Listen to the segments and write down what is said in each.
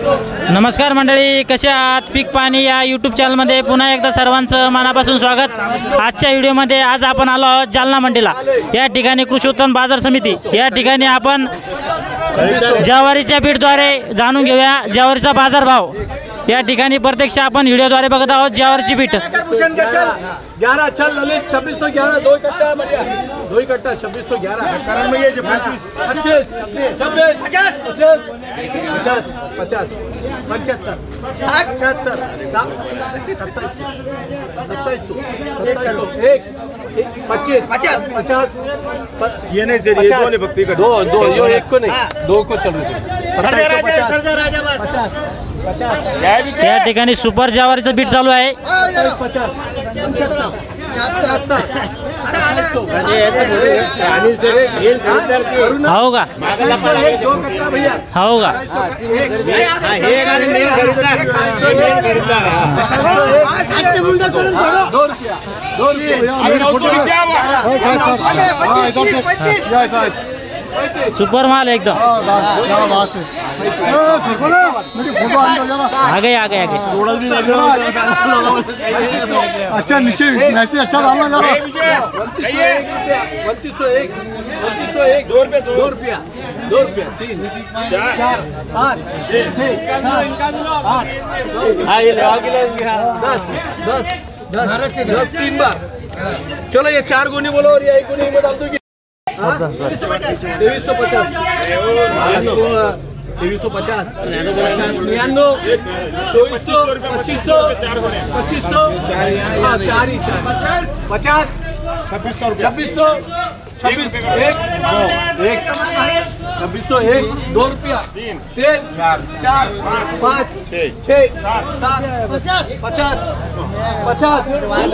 नमस्कार मंडळी, कसे आहात? पीक पाणी या यूट्यूब चॅनलमध्ये पुन्हा एकदा सर्वांचं मनापासून स्वागत। आजच्या व्हिडिओमध्ये आज आपण आलो आहोत जालना मंडीला। या ठिकाणी कृषी उत्पन्न बाजार समिती या ठिकाणी आपण ज्वारीच्या पीठद्वारे जाणून घेऊया ज्वारीचा बाजारभाव। या ठिकाणी प्रत्यक्ष आपण व्हिडिओद्वारे बघत आहोत ज्वारीची पीठ। 11 चल ललित 2611 2 कट्टा बढ़िया 2 कट्टा 2611 करण में ये 25 25 26 50 50 50 75 75 एक 25 50 50 ये नहीं सर, ये दो नहीं भक्ति का दो यो एक को नहीं दो को चलो 50 या ठिकाणी सुपर ज्वारीचं पीठ चालू आहे। 50 75 हो का? हो का? सुपर माल एकदम। आगे आगे आगे। अच्छा नीचे मैसेज अच्छा डालना जरा। 2201 2 रुपया 3 4 5 6 7 10 3 बार। चलो ये 4 गुनी बोलो और ये 1 गुनी में डाल दो। 2350 2350 2601 2 रुपया 3 4 5 6 7 50 50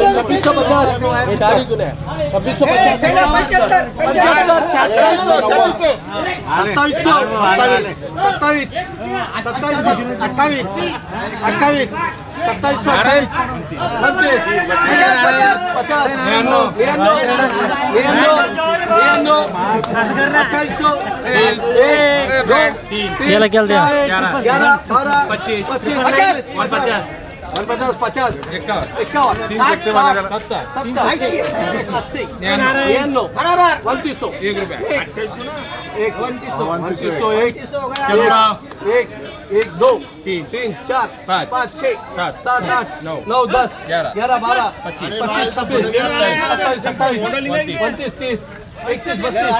2650 चारी गुने 2650 एक 2 3 4 5 6 7 8 9 10 11 12 25 26 27 28 29 30 31 32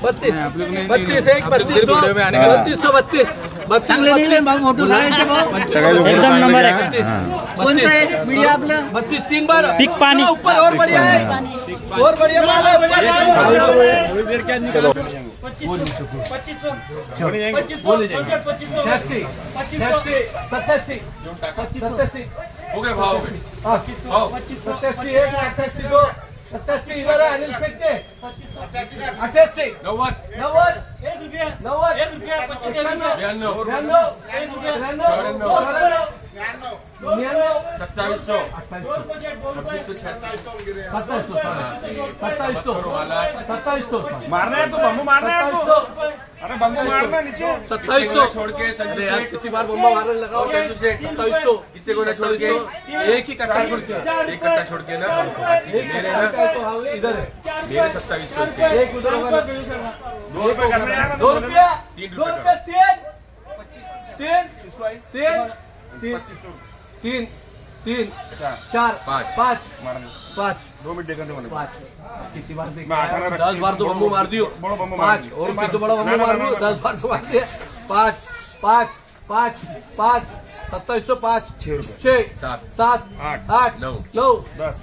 32 1 32 2 32 एकदम नंबर है। कौन सा है मीडिया आपला 32 3 बार पीक पानी ऊपर और बढ़िया है और बढ़िया माल है। थोड़ी देर क्या निकलो 25 हो गए भाव 27 इधर है अनिल शेख के 88 90 1 रुपया मारना है तो बम्बू मारना है तो। अरे बम्बू मारना नीचे 2700 छोड़ के संजू यार कितनी बार बम्बा मारने लगाओ संजू से 2700 कितने गोला छोड़ के एक ही कट्टा छोड़ के एक कट्टा छोड़ के ना मेरे ना इधर है मेरे 2700 से एक उधर होगा 2 रुपए करने यार 2 रुपया 3 3 4 5 2 मिनट देखने वाले 5 कितनी बार देख 10 बार तो बम्बू मार दियो 5 और फिर तो बड़ा बम्बू मार दियो 10 बार तो मार दिया 5 2705 6 रुपए 7 8 9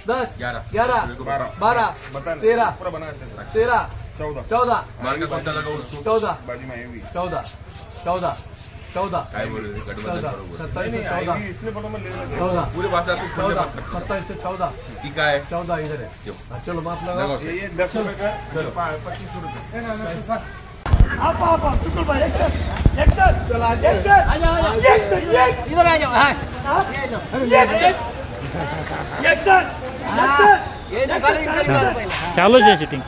10 11 12 13 14 काय बोल रहे गठबंधन 14 इसलिए बोलो मैं ले रहा हूं पूरे बात आपको खोलने मत करना 27 से 14 ठीक है 14 इधर है। चलो माप लगाओ ये 10 रुपए का 25 रुपए आप बिल्कुल भाई एक इधर आ जाओ। हां ये निकालो चालू है शूटिंग।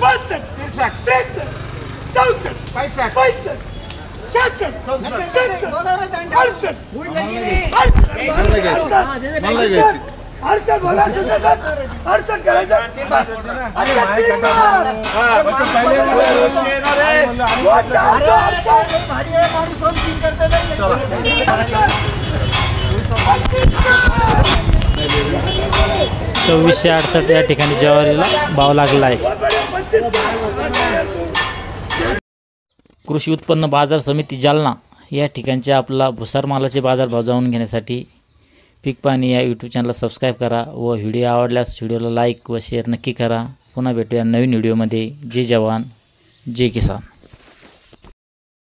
62 63 64 65 65 चोवीसशे 68 या ठिकाणी ज्वारीला भाव लागला आहे. कृषी उत्पन्न बाजार समिती जालना या ठिकाणचे आपला भुसार मालाचे बाजारभाव जाणून घेण्यासाठी पीक पाणी या यूट्यूब चॅनलला सबस्क्राईब करा व व्हिडिओ आवडल्यास व्हिडिओला लाईक व शेअर नक्की करा. पुन्हा भेटूया नवीन व्हिडिओमध्ये. जय जवान जय किसान.